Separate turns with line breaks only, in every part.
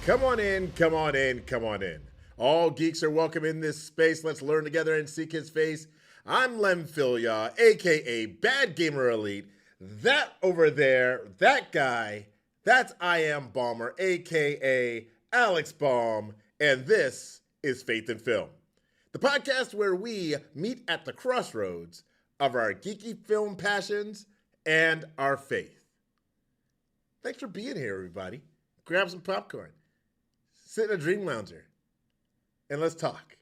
Come on in, come on in, come on in. All geeks are welcome in this space. Let's learn together and seek his face. I'm Lem Filya, aka Bad Gamer Elite. That over there, that guy, that's I Am Baumer, aka Alex Baum, and this is Faith in Film, the podcast where we meet at the crossroads of our geeky film passions and our faith. Thanks for being here, everybody. Grab some popcorn, sit in a dream lounger, and let's talk.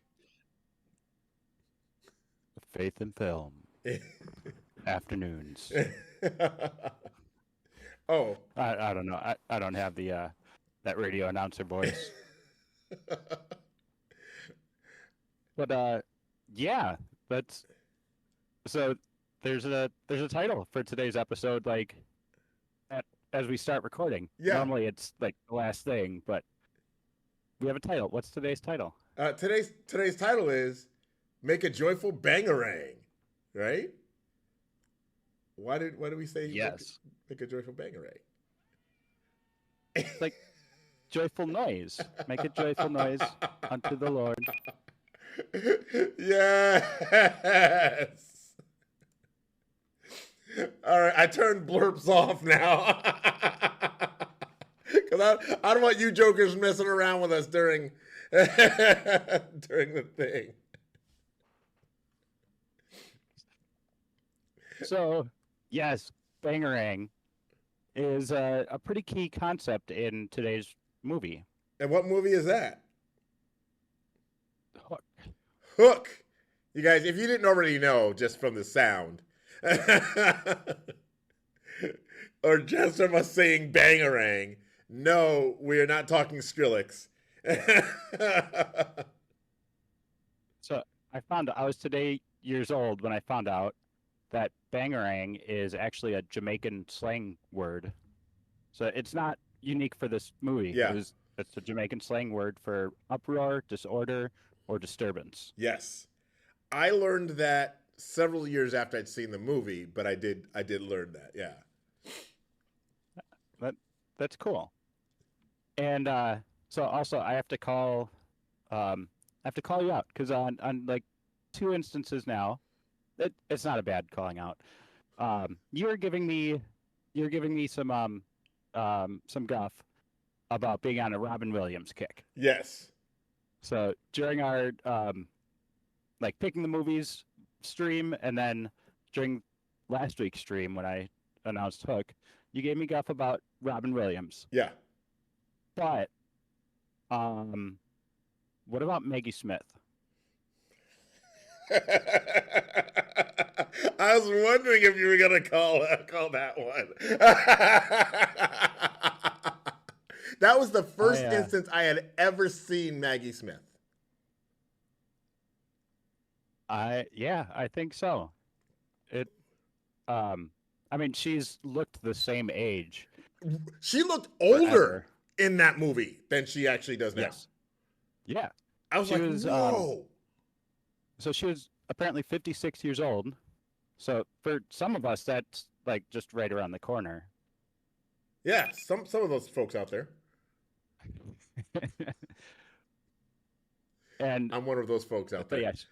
Faith in Film. Afternoons.
Oh.
I don't know. I don't have the that radio announcer voice. But yeah, that's so there's a title for today's episode, like as we start recording.
Yeah.
Normally it's like the last thing, but we have a title. What's today's title?
Today's title is Make a Joyful Bangarang, right? Why did we say
yes?
Make a joyful bangarang?
It's like joyful noise. Make a joyful noise unto the Lord.
Yes. All right, I turned blurps off now because I don't want you jokers messing around with us during the thing.
So, yes, Bangarang is a pretty key concept in today's movie.
And what movie is that?
Hook.
Hook. You guys, if you didn't already know just from the sound, or just from us saying Bangarang, no, we are not talking Skrillex.
So I was today years old when I found out that Bangarang is actually a Jamaican slang word. So it's not unique for this movie.
Yeah.
It's a Jamaican slang word for uproar, disorder, or disturbance.
Yes. I learned that several years after I'd seen the movie, but I did learn that. Yeah.
That's cool. And so also I have to call you out because on like 2 instances now, it's not a bad calling out. You're giving me some guff about being on a Robin Williams kick.
Yes.
So during our like picking the movies stream, and then during last week's stream when I announced Hook, you gave me guff about Robin Williams.
Yeah.
But what about Maggie Smith?
I was wondering if you were gonna call that one. That was the first instance I had ever seen Maggie Smith.
I think so. I mean, she's looked the same age.
She looked older
forever
in that movie than she actually does now.
Yes. Yeah.
I was whoa.
So she was apparently 56 years old. So for some of us, that's like just right around the corner.
Yeah, some of those folks out there.
And
I'm one of those folks out there.
Yes.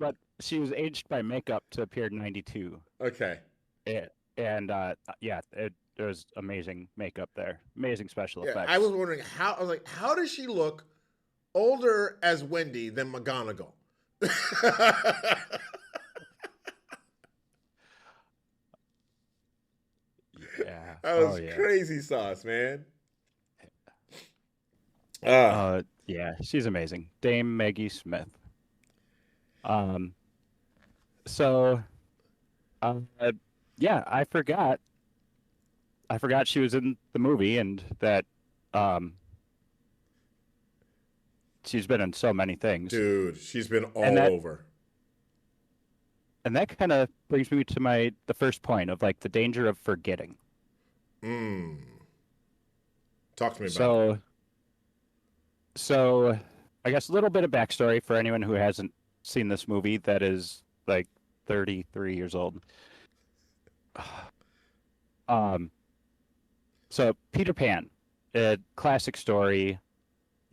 But she was aged by makeup to appear 92.
Okay.
And it was amazing makeup there. Amazing special effects.
I was wondering how does she look older as Wendy than McGonagall?
Yeah.
That was crazy sauce, man.
Yeah, she's amazing. Dame Maggie Smith. So, yeah, I forgot she was in the movie, and that, she's been in so many things.
Dude, she's been all over.
And that kind of brings me to the first point of like the danger of forgetting.
Talk to me about it.
So I guess a little bit of backstory for anyone who hasn't seen this movie that is like 33 years old. So Peter Pan a classic story.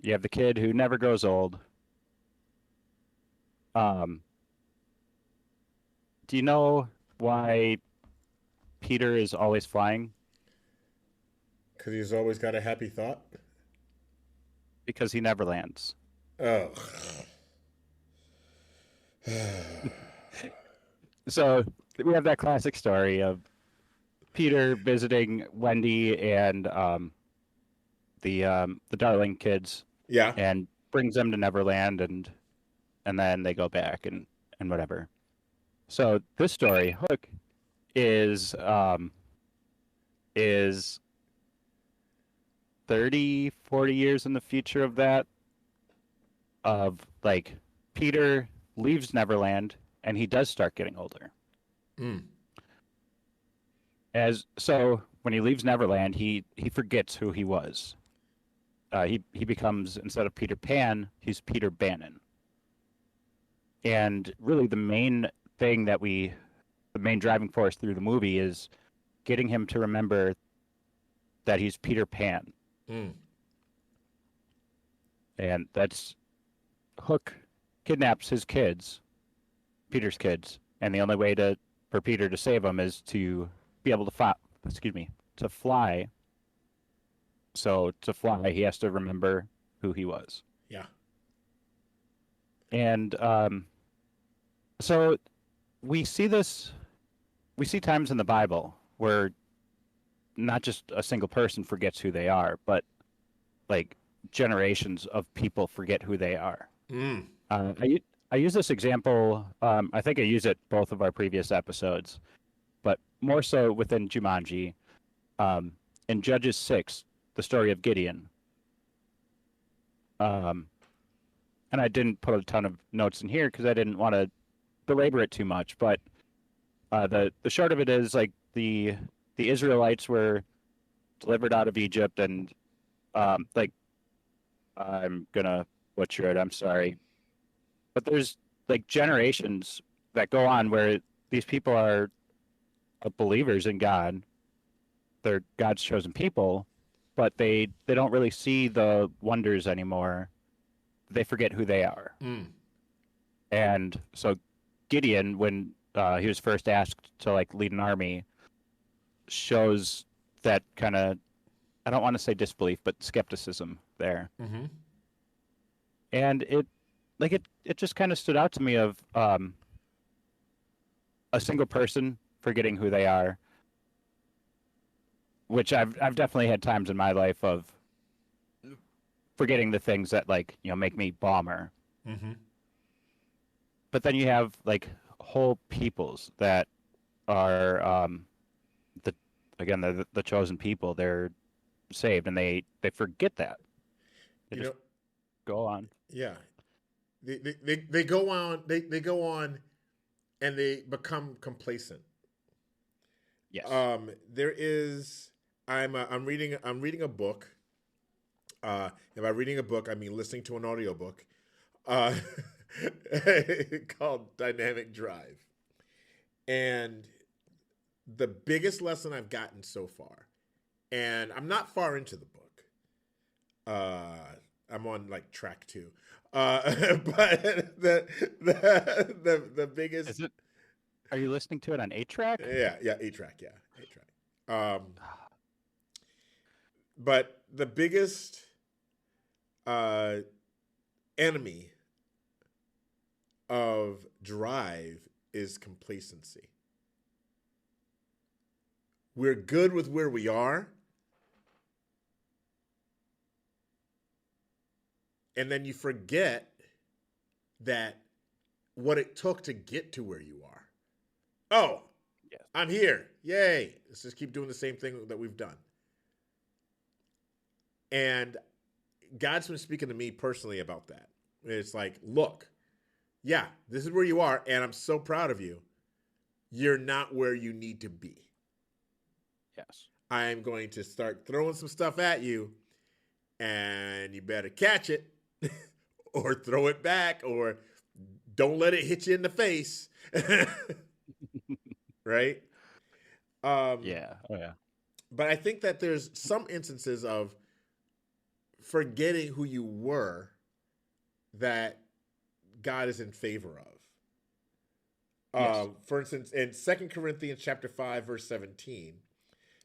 You have the kid who never grows old. Um, do you know why Peter is always flying?
Because he's always got a happy thought.
Because he never lands.
Oh.
So we have that classic story of Peter visiting Wendy and the Darling kids
Yeah.
and brings them to Neverland and then they go back and whatever. So this story, Hook, is 30, 40 years in the future of that, of like Peter leaves Neverland and he does start getting older.
Mm.
As so when he leaves Neverland, he forgets who he was. He becomes, instead of Peter Pan, he's Peter Bannon. And really the main driving force through the movie is getting him to remember that he's Peter Pan.
Mm.
And that's Hook kidnaps his kids, Peter's kids, and the only way for Peter to save them is to be able to fly, to fly. So to fly, he has to remember who he was.
Yeah.
And so we see this, we see times in the Bible where not just a single person forgets who they are, but like generations of people forget who they are.
Mm.
I use this example. I think I use it both of our previous episodes, but more so within Jumanji. In Judges 6, the story of Gideon. And I didn't put a ton of notes in here because I didn't want to belabor it too much. But the short of it is like the Israelites were delivered out of Egypt, and like I'm gonna butcher it. I'm sorry, but there's like generations that go on where these people are believers in God. They're God's chosen people, but they don't really see the wonders anymore. They forget who they are.
Mm.
And so Gideon, when he was first asked to like lead an army, shows that kind of, I don't want to say disbelief, but skepticism there.
Mm-hmm.
And it just kind of stood out to me of a single person forgetting who they are, which I've definitely had times in my life of forgetting the things that like, make me Baumer.
Mm-hmm.
But then you have like whole peoples that are the again they're the chosen people. They're saved and they forget that. They
You
just
know,
go on.
yeah. They go on they go on and they become complacent.
Yes.
There is I'm reading a book. And by reading a book, I mean listening to an audiobook uh, called Dynamic Drive. And the biggest lesson I've gotten so far, and I'm not far into the book. I'm on like track 2. But the biggest,
Is it? Are you listening to it on 8-track?
yeah, 8 track, yeah, 8 track. But the biggest enemy of drive is complacency. We're good with where we are, and then you forget that what it took to get to where you are. Oh,
Yes.
I'm here. Yay. Let's just keep doing the same thing that we've done. And God's been speaking to me personally about that. It's like, look, yeah, this is where you are, and I'm so proud of you. You're not where you need to be.
Yes.
I'm going to start throwing some stuff at you, and you better catch it or throw it back or don't let it hit you in the face. Right?
Yeah. Oh yeah.
But I think that there's some instances of forgetting who you were that God is in favor of.
Yes.
For instance, in 2 Corinthians chapter 5, verse 17,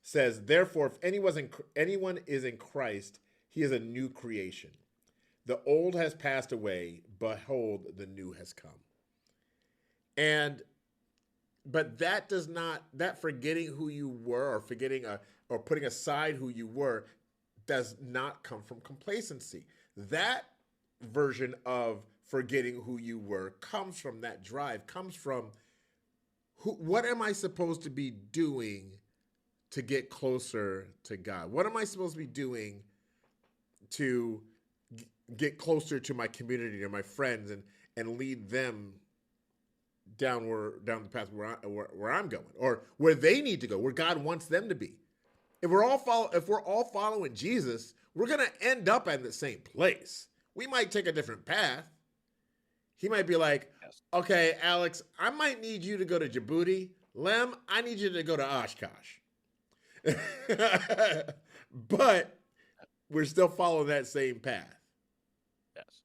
says, "Therefore, if anyone is in Christ, he is a new creation. The old has passed away; behold, the new has come." And but that does not that forgetting who you were, or or putting aside who you were, does not come from complacency. That version of forgetting who you were comes from that drive, comes from what am I supposed to be doing to get closer to God? What am I supposed to be doing to get closer to my community or my friends, and lead them down the path where I'm going, or where they need to go, where God wants them to be. If we're all following Jesus, we're gonna end up at the same place. We might take a different path. He might be like,
Yes.
"Okay, Alex, I might need you to go to Djibouti. Lem, I need you to go to Oshkosh." But we're still following that same path.
Yes.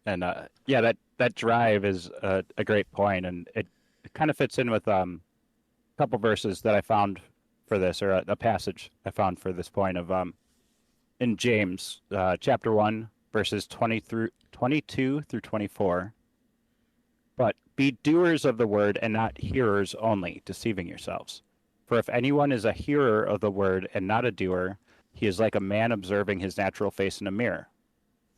And yeah, that drive is a great point, and it kind of fits in with a couple verses that I found for this, or a passage I found for this point of in James chapter 1, verses 22 through 24. But be doers of the word and not hearers only, deceiving yourselves. For if anyone is a hearer of the word and not a doer, he is like a man observing his natural face in a mirror.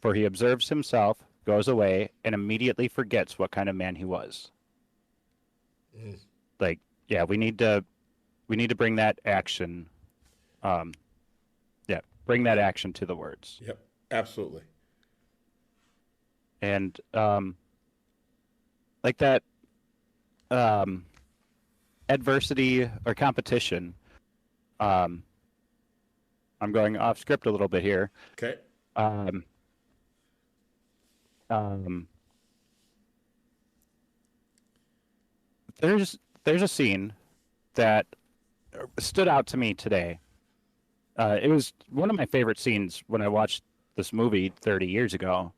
For he observes himself, goes away, and immediately forgets what kind of man he was.
Mm.
Like, yeah, we need to bring that action. Yeah, bring that action to the words.
Yep, absolutely.
And like that adversity or competition. I'm going off script a little bit here.
Okay.
There's a scene that stood out to me today. It was one of my favorite scenes when I watched this movie 30 years ago.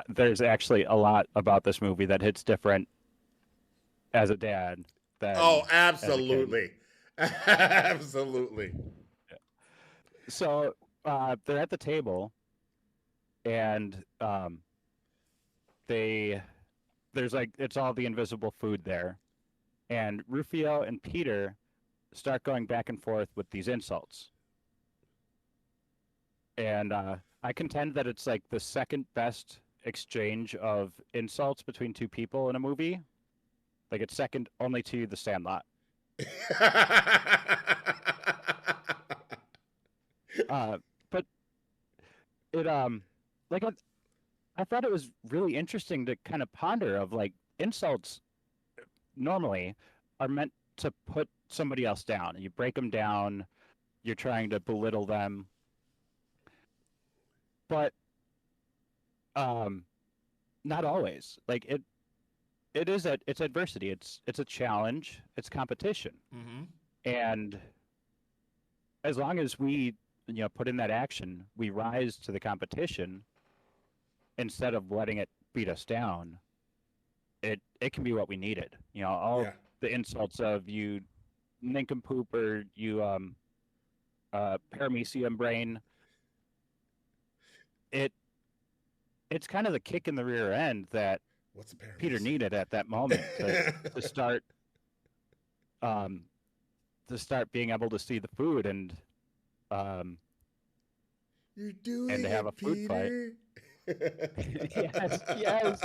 There's actually a lot about this movie that hits different as a dad than
Oh,
as a kid.
absolutely. Absolutely.
So they're at the table, and there's like, it's all the invisible food there, and Rufio and Peter start going back and forth with these insults, and I contend that it's like the second best exchange of insults between two people in a movie. Like, it's second only to The Sandlot. But it like I thought it was really interesting to kind of ponder of, like, insults normally are meant to put somebody else down. You break them down, you're trying to belittle them. But not always. Like, it's adversity. It's a challenge. It's competition.
Mm-hmm.
And as long as we, put in that action, we rise to the competition instead of letting it beat us down. It can be what we needed. All the insults of you nincompoop, or you paramecium brain. It's kind of the kick in the rear end that
What's the
Peter needed at that moment to start being able to see the food, and
you're doing
and to have a food fight. Yes, yes.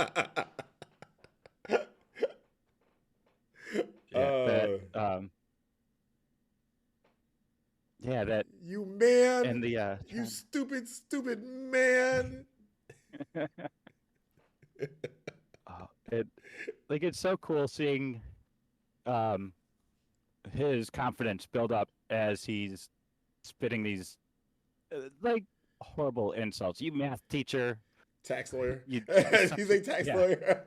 That
you man,
and the
you stupid man.
It's so cool seeing his confidence build up as he's spitting these like horrible insults. You math teacher,
tax lawyer.
You
say tax lawyer.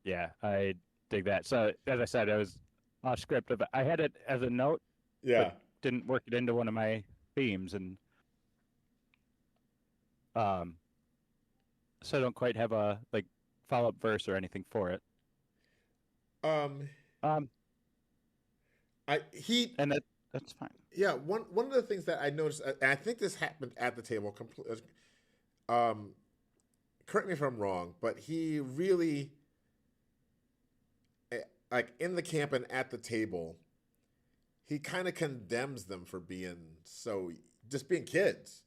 Yeah, I dig that. So as I said, script of it. I had it as a note, but
Yeah.
didn't work it into one of my themes, and um, so I don't quite have a like follow up verse or anything for it.
Um,
Um,
I he
and that's fine.
yeah. One of the things that I noticed, and I think this happened at the table. Um, correct me if I'm wrong, but he really like in the camp and at the table, he kind of condemns them for being so just being kids,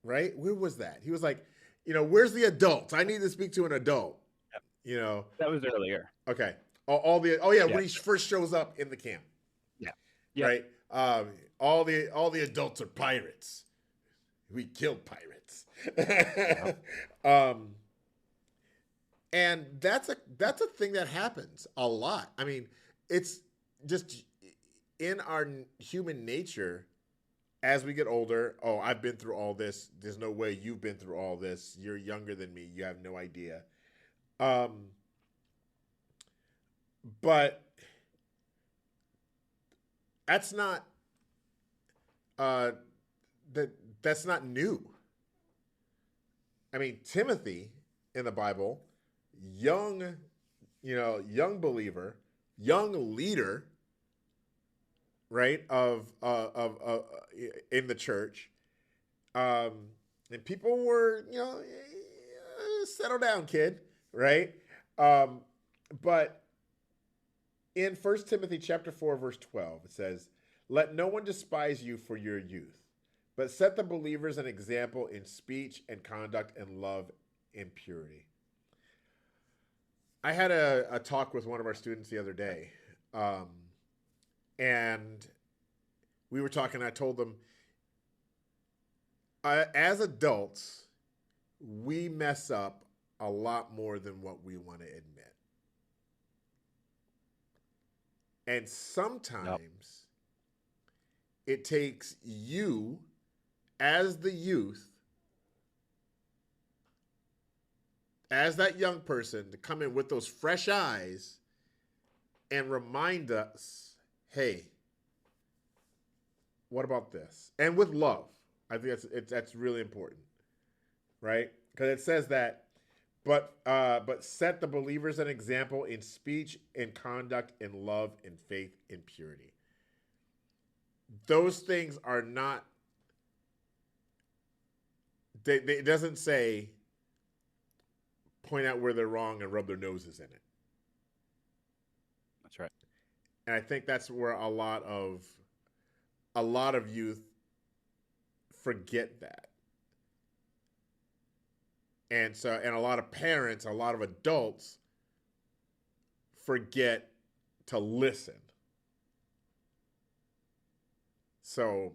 right? Where was that? He was like, where's the adults? I need to speak to an adult.
Yep.
You know,
That was earlier.
okay. All the oh yeah,
Yeah,
when he first shows up in the camp,
yeah, yep.
right? All the adults are pirates. We killed pirates.
Yep.
um, and that's a thing that happens a lot. I mean, it's just in our human nature as we get older. Oh, I've been through all this. There's no way you've been through all this. You're younger than me. You have no idea. Um, but that's not uh, that that's not new. I mean, Timothy in the Bible, young, young believer, young leader, right, of in the church, um, and people were, settle down, kid, right? Um, but in First Timothy chapter 4, verse 12, it says, "Let no one despise you for your youth, but set the believers an example in speech and conduct and love and purity." I had a talk with one of our students the other day, um, and we were talking. I told them, as adults, we mess up a lot more than what we want to admit. And
Yep.
sometimes it takes you, as the youth, as that young person, to come in with those fresh eyes and remind us, hey, what about this? And with love. I think that's really important, right? Because it says that, but set the believers an example in speech, in conduct, in love, in faith, in purity. Those things are not. It doesn't say point out where they're wrong and rub their noses in it.
That's right.
And I think that's where a lot of youth forget that. And a lot of parents, a lot of adults forget to listen. So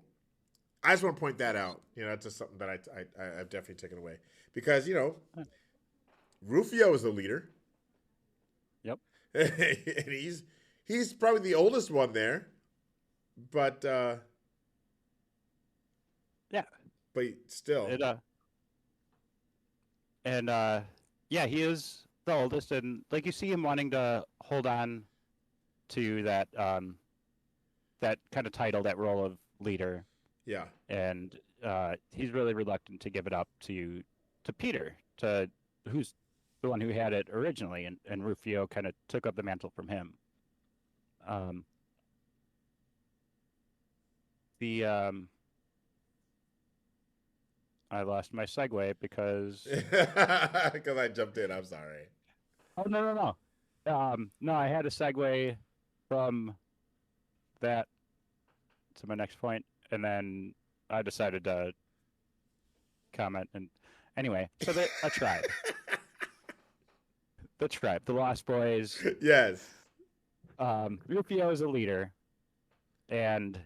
I just want to point that out. That's just something that I've definitely taken away because Rufio is the leader,
Yep.
and he's probably the oldest one there, but
Yeah.
but still,
It and yeah, he is the oldest, and like you see him wanting to hold on to that kind of title, that role of leader,
yeah,
and he's really reluctant to give it up to Peter, to who's the one who had it originally, and Rufio kind of took up the mantle from him. Um, the I lost my segue because
because I jumped in. I'm sorry.
oh no, I had a segue from that to my next point, and then I decided to comment. And anyway, so a tribe, the Lost Boys.
Yes.
Rufio is a leader and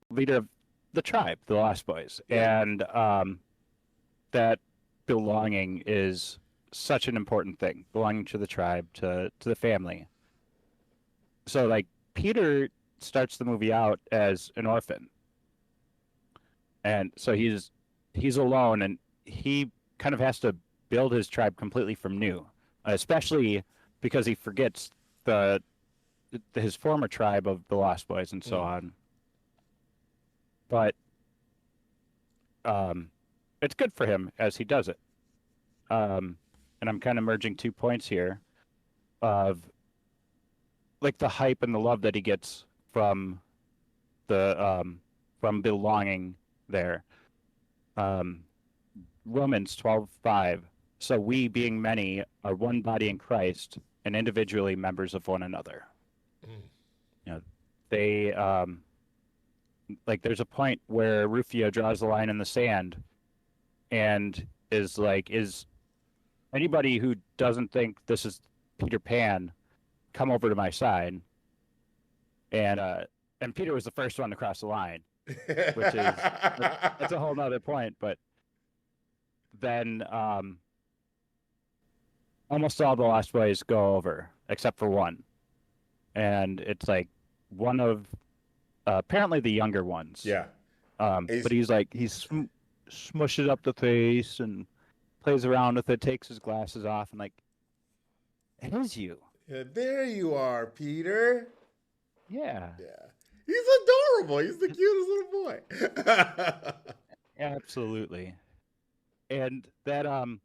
leader of the tribe, the Lost Boys,
Yeah.
and that belonging is such an important thing. Belonging to the tribe, to the family. So like Peter starts the movie out as an orphan, and so he's alone, and he kind of has to build his tribe completely from new, especially because he forgets the his former tribe of the Lost Boys and so on. But it's good for him as he does it. And I'm kind of merging 2 points here of like the hype and the love that he gets the from belonging there. Romans 12:5. So we, being many, are one body in Christ and individually members of one another. You know, they like there's a point where Rufio draws the line in the sand and is like, is anybody who doesn't think this is Peter Pan, come over to my side. And Peter was the first one to cross the line, which is that's a whole nother point. But then almost all the Lost Boys go over except for one, and it's like one of apparently the younger ones.
Yeah.
But he's like smushes up the face and plays around with it, takes his glasses off, and like, it is you.
Yeah, there you are, Peter.
Yeah.
Yeah. He's adorable. He's the cutest little boy.
Absolutely. And that I'm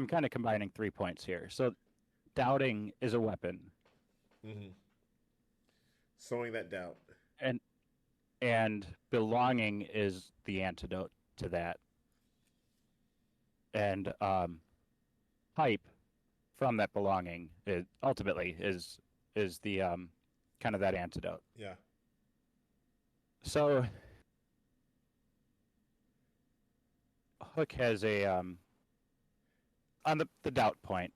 kind of combining 3 points here. So doubting is a weapon.
Mm-hmm. Sowing that doubt.
And belonging is the antidote to that. And hype from that belonging ultimately is the kind of that antidote.
Yeah.
So Hook has a on the doubt point.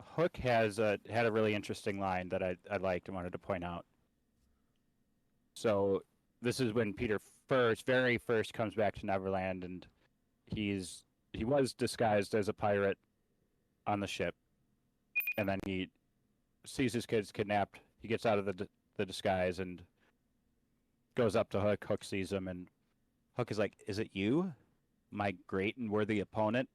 Hook had a really interesting line that I liked and wanted to point out. So this is when Peter very first comes back to Neverland, and he was disguised as a pirate on the ship, and then he sees his kids kidnapped. He gets out of the disguise and goes up to Hook. Hook sees him, and Hook is like, "Is it you, my great and worthy opponent?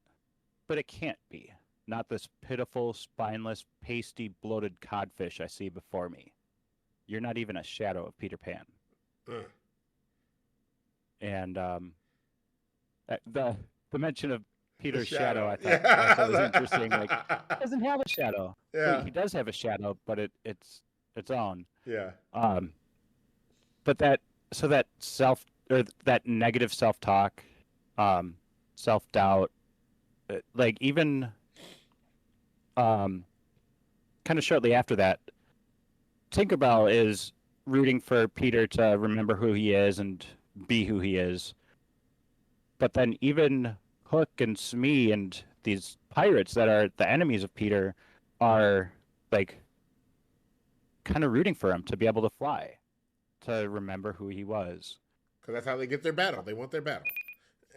But it can't be. Not this pitiful, spineless, pasty, bloated codfish I see before me. You're not even a shadow of Peter Pan." And the mention of Peter's shadow I thought was interesting. Like, he doesn't have a shadow.
Yeah.
Wait, he does have a shadow, but it's its own.
Yeah.
But that negative self-talk, self-doubt, like even kind of shortly after that, Tinkerbell is rooting for Peter to remember who he is and be who he is. But then even Hook and Smee and these pirates that are the enemies of Peter are like kind of rooting for him to be able to fly, to remember who he was.
Because that's how they get their battle. They want their battle.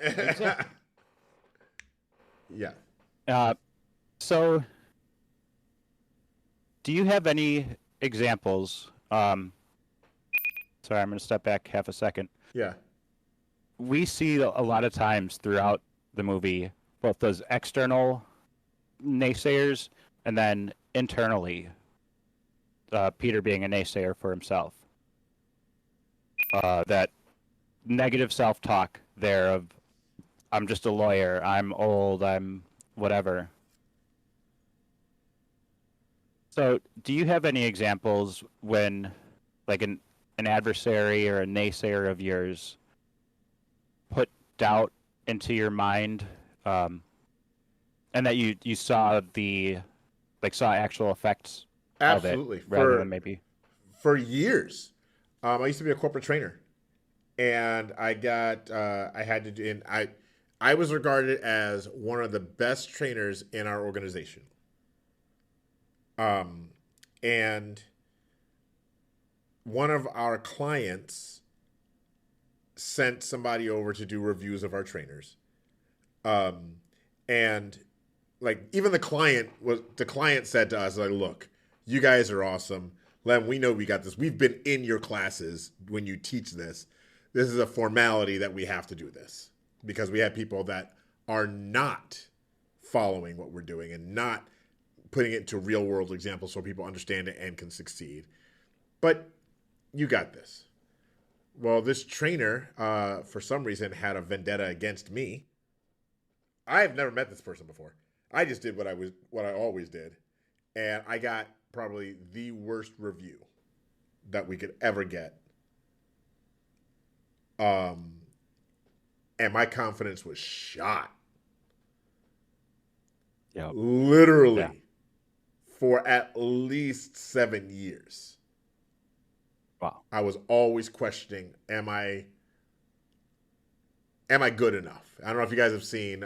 Exactly.
Yeah.
So do you have any examples? Sorry, I'm going to step back half a second.
Yeah.
We see a lot of times throughout the movie both those external naysayers and then internally Peter being a naysayer for himself. That negative self-talk there of, I'm just a lawyer, I'm old, I'm whatever. So do you have any examples when like an adversary or a naysayer of yours put doubt into your mind, and that you saw saw actual effects
Absolutely.
of it rather than maybe
for years. I used to be a corporate trainer, and I was regarded as one of the best trainers in our organization. And one of our clients sent somebody over to do reviews of our trainers. And like even the client said to us, like, look, you guys are awesome. Lem, we know we got this. We've been in your classes when you teach this. This is a formality that we have to do this because we have people that are not following what we're doing and not putting it into real world examples so people understand it and can succeed. But you got this. Well, this trainer, for some reason, had a vendetta against me. I have never met this person before. I just did what I always did, and I got probably the worst review that we could ever get. And my confidence was shot.
Yeah.
Literally for at least 7 years.
Wow.
I was always questioning, am I good enough? I don't know if you guys have seen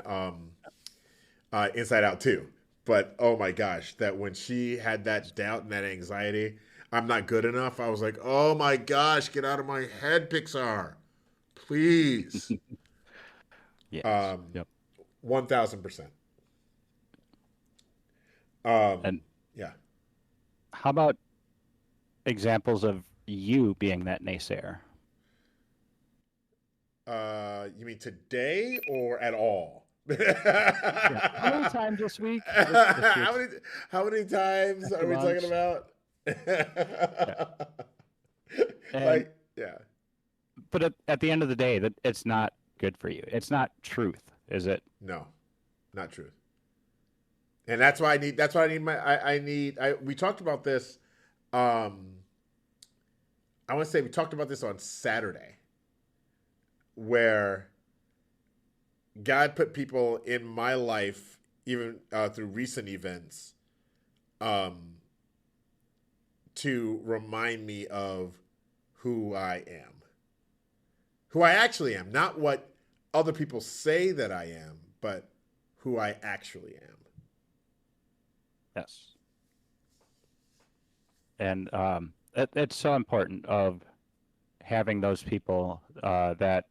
Inside Out 2, but oh my gosh, that when she had that doubt and that anxiety, I'm not good enough. I was like, oh my gosh, get out of my head, Pixar. Please.
Yes. Yep.
1000%.
And
Yeah.
how about examples of you being that naysayer?
You mean today or at all?
Yeah. How many times this week?
How many times are we talking about?
Yeah. And,
Like, yeah.
but at the end of the day, that it's not good for you. It's not truth, is it?
No, not truth. And that's why we talked about this. I want to say we talked about this on Saturday, where God put people in my life, even through recent events, to remind me of who I am, who I actually am, not what other people say that I am, but who I actually am.
Yes. And it's so important of having those people that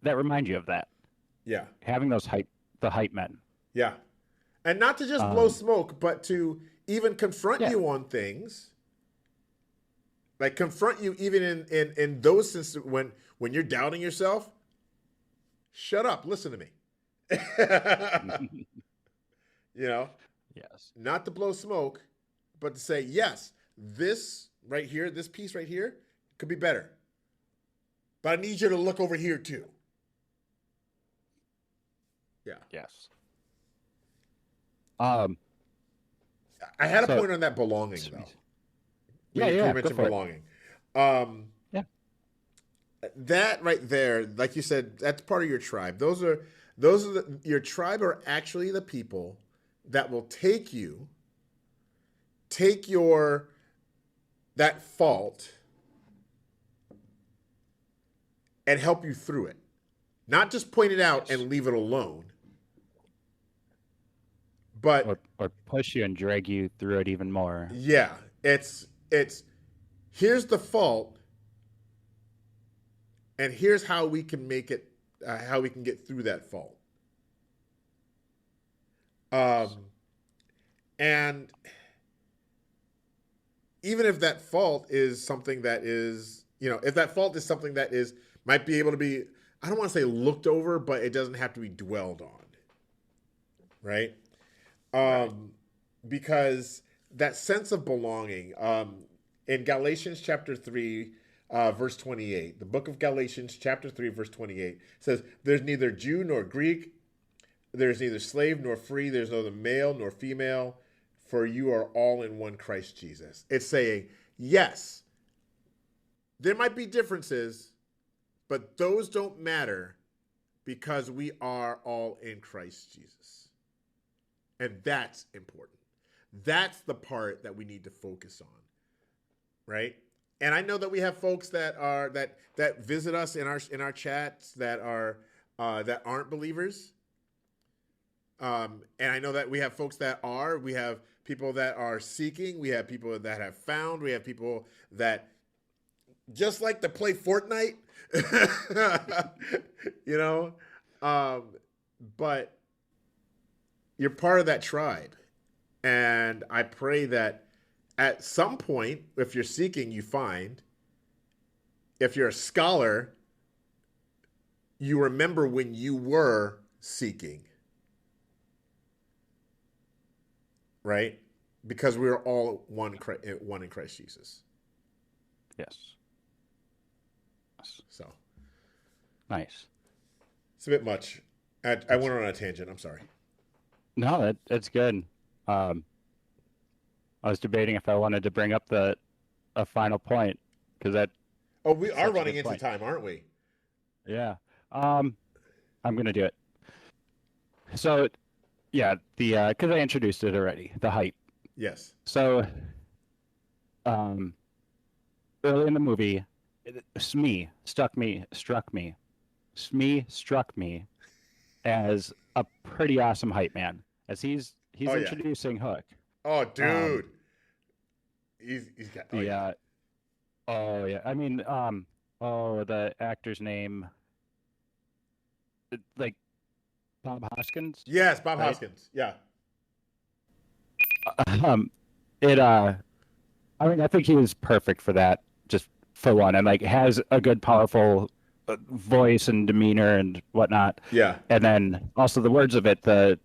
remind you of that.
Yeah.
Having the hype men.
Yeah. And not to just blow smoke, but to even confront you on things. Like confront you even in those senses when you're doubting yourself. Shut up. Listen to me. You know?
Yes.
Not to blow smoke, but to say, yes, this right here, this piece right here could be better. But I need you to look over here too. Yeah.
Yes.
I had a point on that belonging, though.
Yeah,
You mentioned belonging.
Yeah.
That right there, like you said, that's part of your tribe. Your tribe are actually the people that will take that fault and help you through it. Not just point it out and leave it alone. But
or push you and drag you through it even more.
Yeah, it's here's the fault, and here's how we can make it, how we can get through that fault. And even if that fault is something that is, if that fault is something that might be able to be, I don't want to say looked over, but it doesn't have to be dwelled on, right? Because that sense of belonging, in Galatians chapter 3, verse 28, the book of Galatians chapter 3, verse 28 says, there's neither Jew nor Greek, there's neither slave nor free, there's neither male nor female, for you are all in one Christ Jesus. It's saying, yes, there might be differences, but those don't matter because we are all in Christ Jesus. And that's important. That's the part that we need to focus on, right? And I know that we have folks that visit us in our chats that aren't believers. And I know that we have folks that are. We have people that are seeking. We have people that have found. We have people that just like to play Fortnite, but you're part of that tribe. And I pray that at some point, if you're seeking, you find. If you're a scholar, you remember when you were seeking. Right? because we are all one in Christ Jesus.
Yes.
So
Nice.
it's a bit much. I went on a tangent. I'm sorry.
No, that's good. Um, I was debating if I wanted to bring up a final point because that's
Oh, we are
such a
running
good
into
point.
time, aren't we?
Yeah. Um, I'm gonna do it. So yeah, the because I introduced it already, the height.
Yes.
So um, early in the movie, Smee struck me as a pretty awesome hype man, as he's
Oh yeah.
introducing Hook.
Oh,
Um,
dude. He's got. Oh
the
yeah.
oh yeah, I mean the actor's name, like Bob Hoskins,
Yes, Bob
right?
Hoskins. Yeah.
Um, it I mean I think he was perfect for that, just for one, and like has a good powerful voice and demeanor and whatnot,
Yeah.
and then also the words of it, the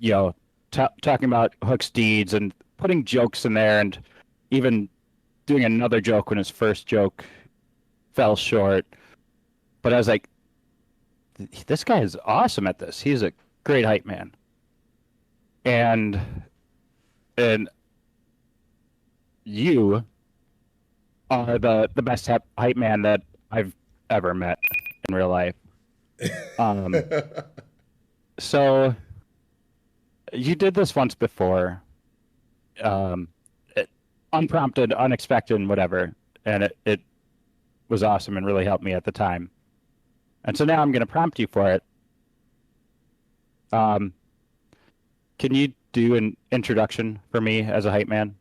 you know, talking about Hook's deeds and putting jokes in there, and even doing another joke when his first joke fell short. But I was like, this guy is awesome at this. He's a great hype man, and and you are the best hype man that I've ever met in real life. Um, so you did this once before, um, it, unprompted, unexpected, and whatever, and it was awesome and really helped me at the time. And so now I'm going to prompt you for it. Um, can you do an introduction for me as a hype man?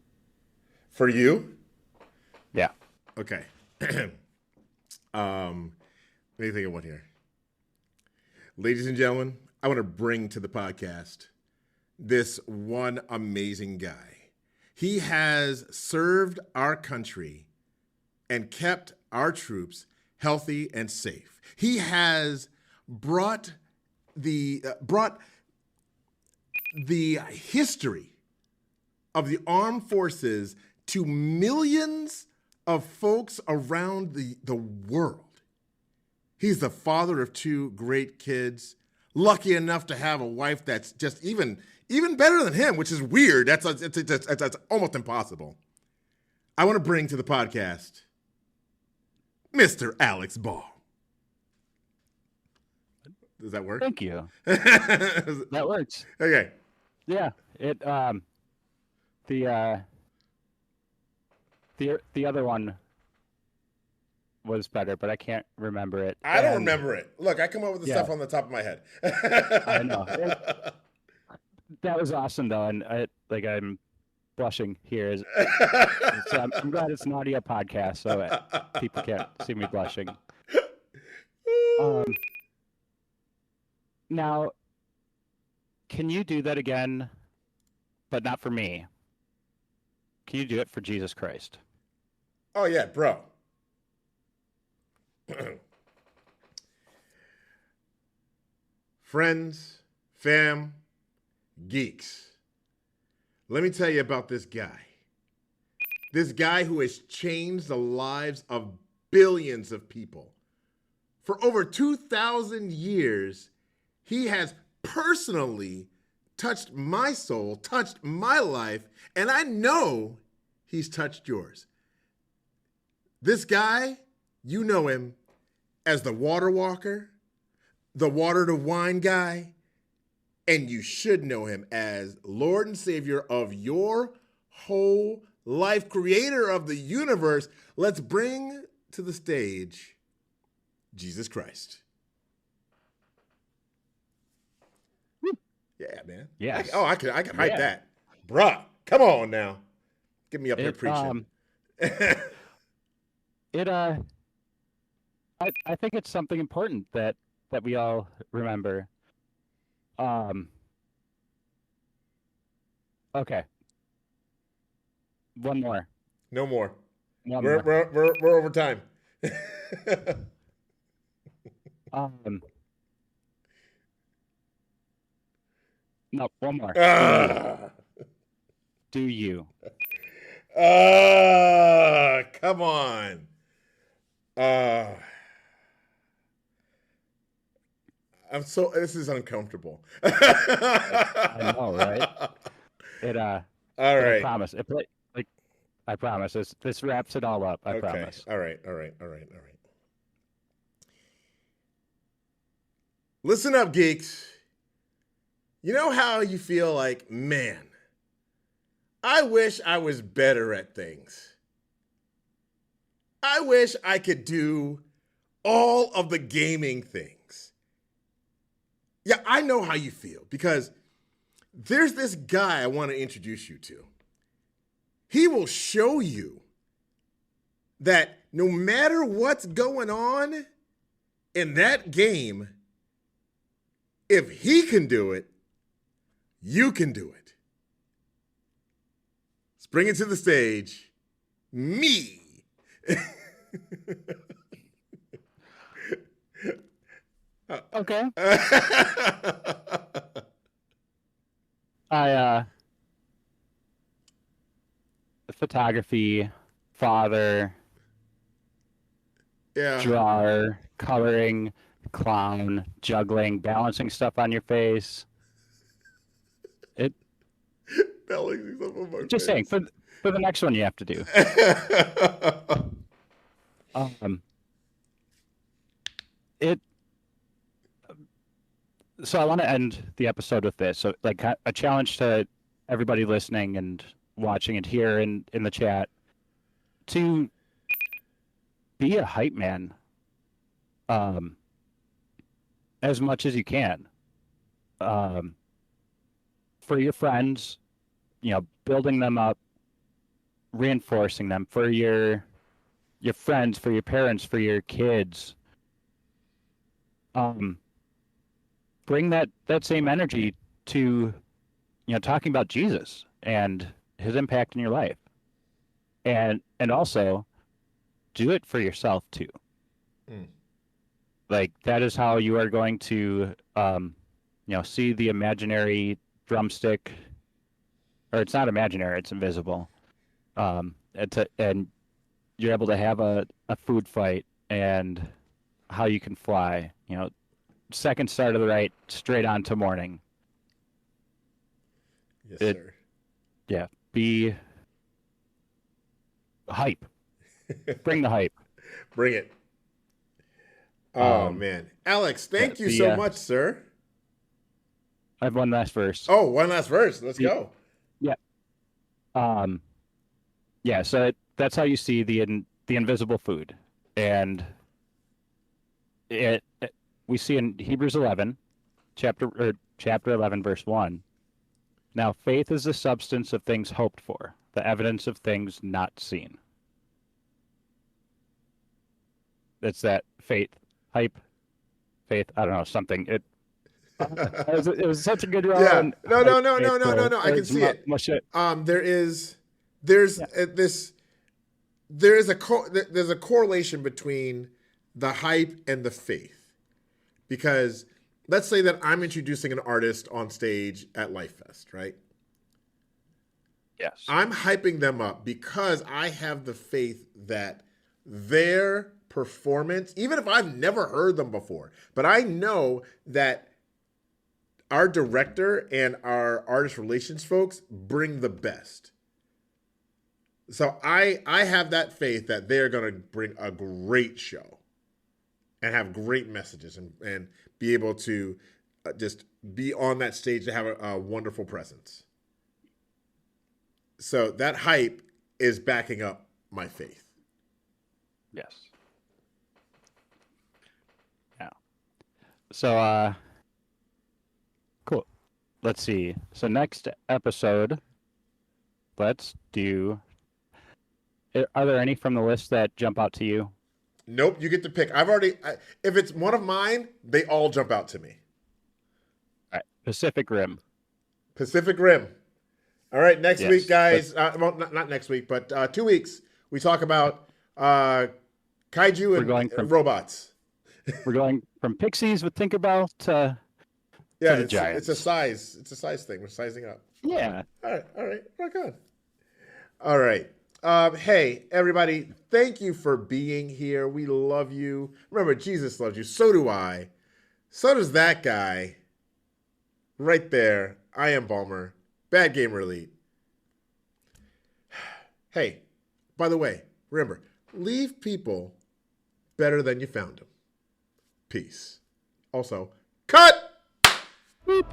For you?
Yeah.
Okay. Let me think of one here. Ladies and gentlemen, I want to bring to the podcast this one amazing guy. He has served our country and kept our troops healthy and safe. He has brought brought the history of the armed forces to millions of folks around the world. He's the father of two great kids, lucky enough to have a wife that's just even better than him, which is weird. That's almost impossible. I want to bring to the podcast Mr. Alex Ball. Does that work?
Thank you.
Okay.
That works. Yeah. It the uh the other one was better, but I can't remember it.
I don't
And
remember it. Look, I come up with the
yeah,
stuff on the top of my head.
I know. That was awesome though, and I'm blushing here. So I'm glad it's an audio podcast, so people can't see me blushing. Um, Now, can you do that again, but not for me? Can you do it for Jesus Christ?
Oh yeah, bro. Friends, fam, geeks. Let me tell you about this guy. This guy who has changed the lives of billions of people. For over 2,000 years, he has personally touched my soul, touched my life, and I know he's touched yours. This guy, you know him as the water walker, the water to wine guy, and you should know him as Lord and Savior of your whole life, creator of the universe. Let's bring to the stage Jesus Christ. Yeah, man.
Yes.
I can hype
Yeah.
that. Bruh, come on now. Get me up here
It
preaching.
it I think it's something important that we all remember. Okay. One more.
No more.
One
We're,
more.
we're, we're, we're over time.
Um no, one more.
Ah.
do you.
Come on. This is uncomfortable.
I know, right? It
All
but I
right.
promise. Like I promise. This wraps it all up. I
Okay.
promise.
All right. All right. All right. All right. Listen up, geeks. You know how you feel like, man, I wish I was better at things. I wish I could do all of the gaming things. Yeah, I know how you feel because there's this guy I want to introduce you to. He will show you that no matter what's going on in that game, if he can do it, you can do it. Let's bring it to the stage, me.
Okay. I photography, father,
Yeah.
drawer, coloring, clown, juggling, balancing stuff on your face. It
Balancing stuff on my
just saying
face.
for the next one you have to do. It so I want to end the episode with this. So like a challenge to everybody listening and watching and here in the chat to be a hype man as much as you can. For your friends, building them up, reinforcing them for your friends, for your parents, for your kids. Bring that same energy to talking about Jesus and his impact in your life, and also do it for yourself too. Like that is how you are going to see the imaginary drumstick, or it's not imaginary, it's invisible. And you're able to have a food fight and how you can fly, second star to the right, straight on to morning.
Yes, sir.
Yeah. Be hype. Bring the hype.
Bring it. Oh, man. Alex, thank you so much, sir.
I have one last verse.
Oh, one last verse. Let's go.
Yeah. Yeah, so that's how you see the invisible food. And we see in Hebrews 11, chapter 11, verse 1. Now, faith is the substance of things hoped for, the evidence of things not seen. It's that faith, hype, faith. I don't know, something. It was such a good run.
Yeah. No. I can see it. There's a correlation between the hype and the faith, because let's say that I'm introducing an artist on stage at Life Fest, right?
Yes.
I'm hyping them up because I have the faith that their performance, even if I've never heard them before, but I know that our director and our artist relations folks bring the best. So I have that faith that they're going to bring a great show and have great messages and be able to just be on that stage to have a wonderful presence. So that hype is backing up my faith.
Yes. Yeah. So, cool. Let's see. So next episode, let's do... Are there any from the list that jump out to you?
Nope, you get to pick. If it's one of mine, they all jump out to me.
All right. Pacific Rim.
Pacific Rim. All right, next week, guys. Well, not next week, but 2 weeks. We talk about kaiju and robots.
We're going from Pixies with Tinkerbell to the Giants.
It's a size thing. We're sizing up.
Yeah.
All right. rock on. All right. Hey, everybody, thank you for being here. We love you. Remember, Jesus loves you. So do I. So does that guy. Right there. I am Baumer. Bad Gamer Elite. Hey, by the way, remember, leave people better than you found them. Peace. Also, cut!
Beep.